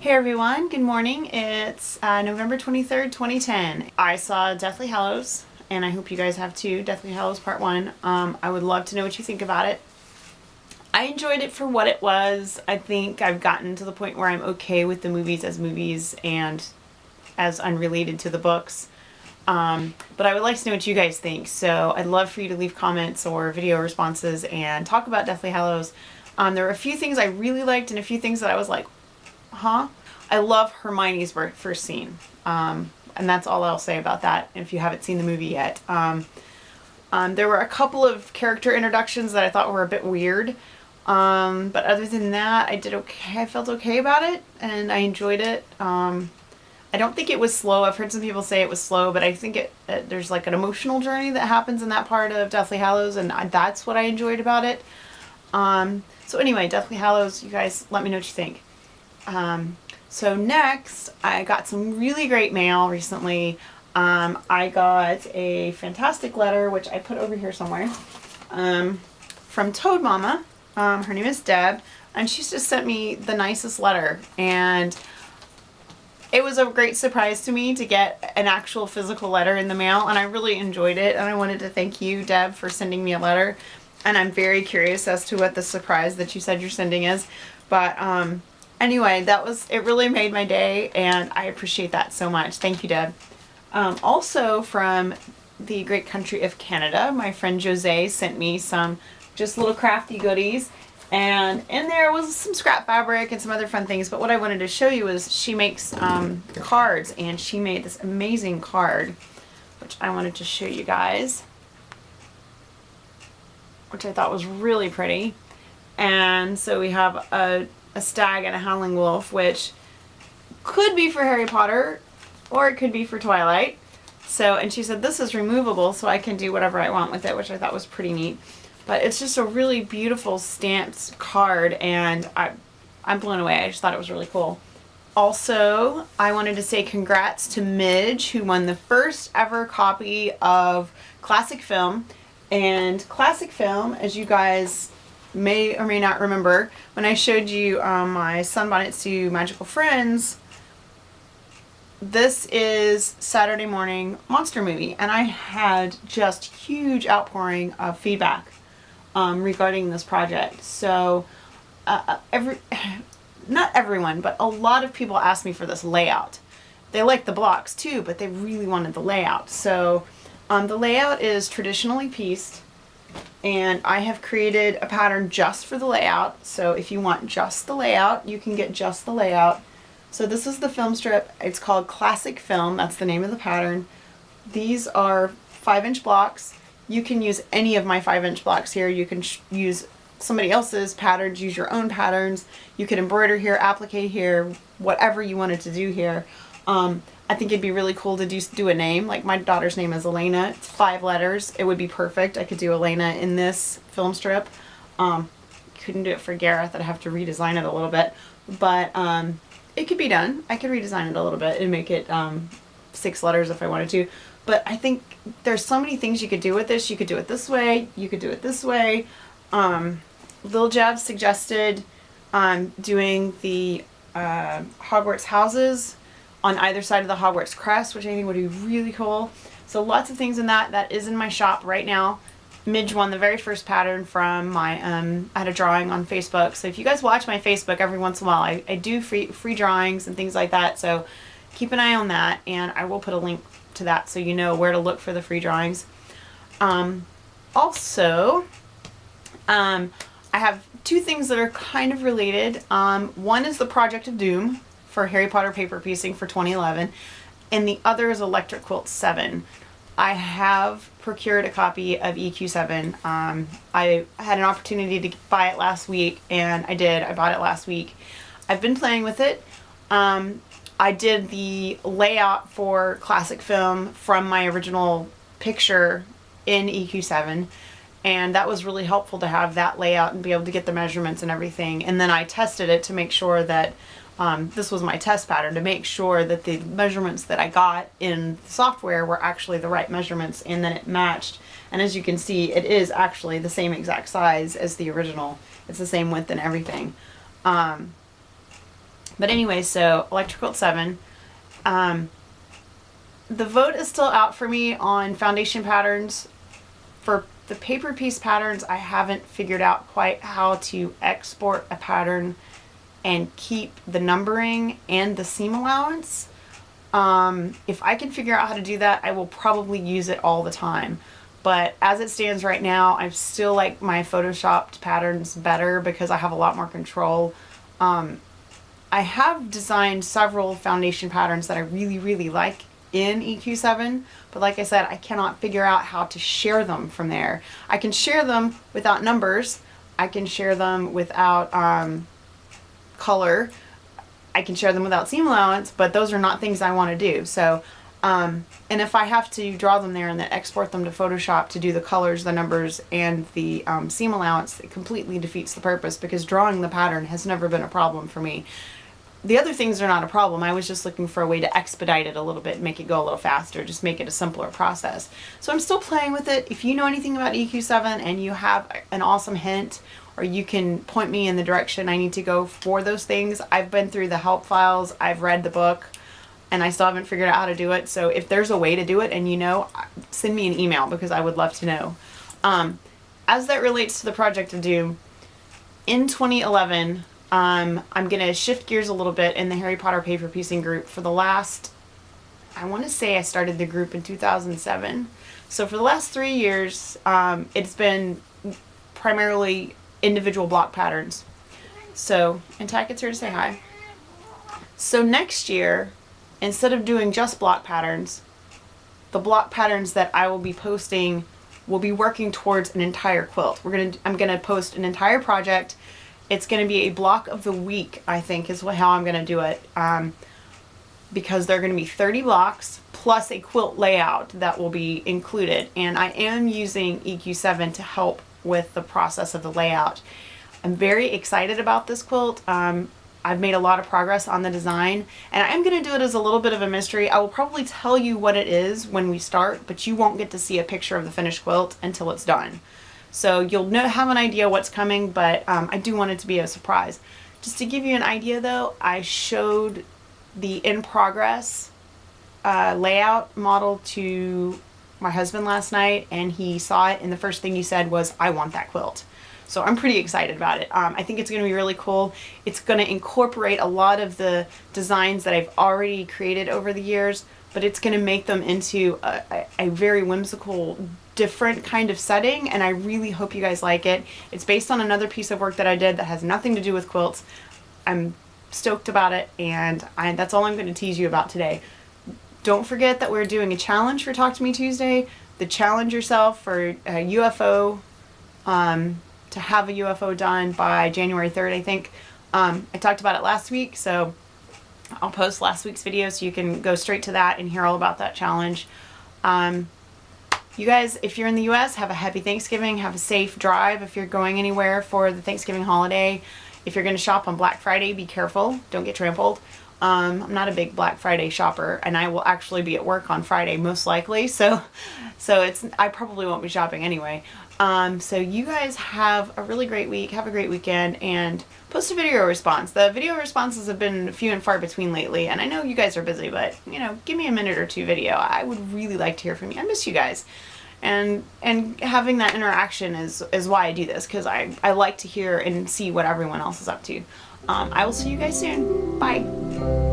Hey everyone, good morning. It's November 23rd, 2010. I saw Deathly Hallows, and I hope you guys have too. Deathly Hallows Part 1. I would love to know what you think about it. I enjoyed it for what it was. I think I've gotten to the point where I'm okay with the movies and as unrelated to the books. But I would like to know what you guys think, so I'd love for you to leave comments or video responses and talk about Deathly Hallows. There were a few things I really liked and a few things that I was like, huh? I love Hermione's first scene. And that's all I'll say about that if you haven't seen the movie yet. There were a couple of character introductions that I thought were a bit weird. But other than that, I did okay. I felt okay about it and I enjoyed it. I don't think it was slow. I've heard some people say it was slow, but I think there's like an emotional journey that happens in that part of Deathly Hallows, and that's what I enjoyed about it. So anyway, Deathly Hallows, you guys let me know what you think. So next, I got some really great mail recently. I got a fantastic letter, which I put over here somewhere, from Toad Mama. Her name is Deb, and she's just sent me the nicest letter, and it was a great surprise to me to get an actual physical letter in the mail, and I really enjoyed it, and I wanted to thank you, Deb, for sending me a letter, and I'm very curious as to what the surprise that you said you're sending is, but, anyway, it really made my day, and I appreciate that so much. Thank you, Deb. Also from the great country of Canada, my friend Jose sent me some just little crafty goodies, and in there was some scrap fabric and some other fun things, but what I wanted to show you is she makes cards, and she made this amazing card, which I wanted to show you guys, which I thought was really pretty. And so we have a stag and a howling wolf, which could be for Harry Potter or it could be for Twilight. So, and she said this is removable so I can do whatever I want with it, which I thought was pretty neat. But it's just a really beautiful stamped card, and I'm blown away. I just thought it was really cool. Also, I wanted to say congrats to Midge, who won the first ever copy of Classic Film. And Classic Film, as you guys may or may not remember, when I showed you my Sunbonnet Sue Magical Friends, this is Saturday Morning Monster Movie, and I had just huge outpouring of feedback regarding this project. So not everyone, but a lot of people asked me for this layout. They like the blocks too, but they really wanted the layout. So the layout is traditionally pieced, and I have created a pattern just for the layout. So if you want just the layout, you can get just the layout. So this is the film strip. It's called Classic Film. That's the name of the pattern. These are 5-inch blocks. You can use any of my 5-inch blocks here. You can use somebody else's patterns, use your own patterns. You can embroider here, applique here, whatever you wanted to do here. I think it'd be really cool to do a name. Like my daughter's name is Elena. It's 5 letters. It would be perfect. I could do Elena in this film strip. Couldn't do it for Gareth. I'd have to redesign it a little bit. But it could be done. I could redesign it a little bit and make it 6 letters if I wanted to. But I think there's so many things you could do with this. You could do it this way. You could do it this way. Lil Jab suggested doing the Hogwarts houses on either side of the Hogwarts crest, which I think would be really cool. So lots of things in that is in my shop right now. Midge won the very first pattern from my, I had a drawing on Facebook. So if you guys watch my Facebook every once in a while, I do free drawings and things like that. So keep an eye on that, and I will put a link to that so you know where to look for the free drawings. Also, I have 2 things that are kind of related. One is the Project of Doom for Harry Potter paper piecing for 2011, and the other is Electric Quilt 7. I have procured a copy of EQ7. I had an opportunity to buy it last week, and I did. I bought it last week. I've been playing with it. I did the layout for Classic Film from my original picture in EQ7, and that was really helpful to have that layout and be able to get the measurements and everything. And then I tested it to make sure that this was my test pattern, to make sure that the measurements that I got in the software were actually the right measurements, and then it matched. And as you can see, it is actually the same exact size as the original. It's the same width and everything. But anyway, so Electric Quilt 7. The vote is still out for me on foundation patterns. For the paper piece patterns, I haven't figured out quite how to export a pattern and keep the numbering and the seam allowance. If I can figure out how to do that, I will probably use it all the time. But as it stands right now, I still like my photoshopped patterns better because I have a lot more control. I have designed several foundation patterns that I really, really like in EQ7, but like I said, I cannot figure out how to share them from there. I can share them without numbers. I can share them without color. I can share them without seam allowance, but those are not things I want to do. So, and if I have to draw them there and then export them to Photoshop to do the colors, the numbers, and the seam allowance, it completely defeats the purpose because drawing the pattern has never been a problem for me. The other things are not a problem. I was just looking for a way to expedite it a little bit, make it go a little faster, just make it a simpler process. So I'm still playing with it. If you know anything about EQ7 and you have an awesome hint, or you can point me in the direction I need to go for those things. I've been through the help files, I've read the book, and I still haven't figured out how to do it. So if there's a way to do it and you know, send me an email because I would love to know. As that relates to the Project of Doom, in 2011, I'm going to shift gears a little bit in the Harry Potter paper piecing group. For the last, I want to say I started the group in 2007. So for the last 3 years, it's been primarily individual block patterns. So, and Tacket's here to say hi. So next year, instead of doing just block patterns, the block patterns that I will be posting will be working towards an entire quilt. I'm gonna post an entire project. It's gonna be a block of the week, I think, is how I'm gonna do it. Because there are gonna be 30 blocks plus a quilt layout that will be included. And I am using EQ7 to help with the process of the layout. I'm very excited about this quilt. I've made a lot of progress on the design, and I'm going to do it as a little bit of a mystery. I will probably tell you what it is when we start, but you won't get to see a picture of the finished quilt until it's done. So you'll have an idea what's coming, but I do want it to be a surprise. Just to give you an idea though, I showed the in progress layout model to my husband last night, and he saw it, and the first thing he said was, "I want that quilt." So I'm pretty excited about it. I think it's going to be really cool. It's going to incorporate a lot of the designs that I've already created over the years, but it's going to make them into a very whimsical, different kind of setting, and I really hope you guys like it. It's based on another piece of work that I did that has nothing to do with quilts. I'm stoked about it, and that's all I'm going to tease you about today. Don't forget that we're doing a challenge for Talk to Me Tuesday. The challenge yourself for a UFO, to have a UFO done by January 3rd, I think. I talked about it last week, so I'll post last week's video so you can go straight to that and hear all about that challenge. You guys, if you're in the US, have a happy Thanksgiving. Have a safe drive if you're going anywhere for the Thanksgiving holiday. If you're going to shop on Black Friday, be careful. Don't get trampled. I'm not a big Black Friday shopper, and I will actually be at work on Friday most likely, so I probably won't be shopping anyway. So you guys have a really great week, have a great weekend, and post a video response. The video responses have been few and far between lately, and I know you guys are busy, but you know, give me a minute or two video. I would really like to hear from you. I miss you guys. And having that interaction is why I do this, because I like to hear and see what everyone else is up to. I will see you guys soon. Bye.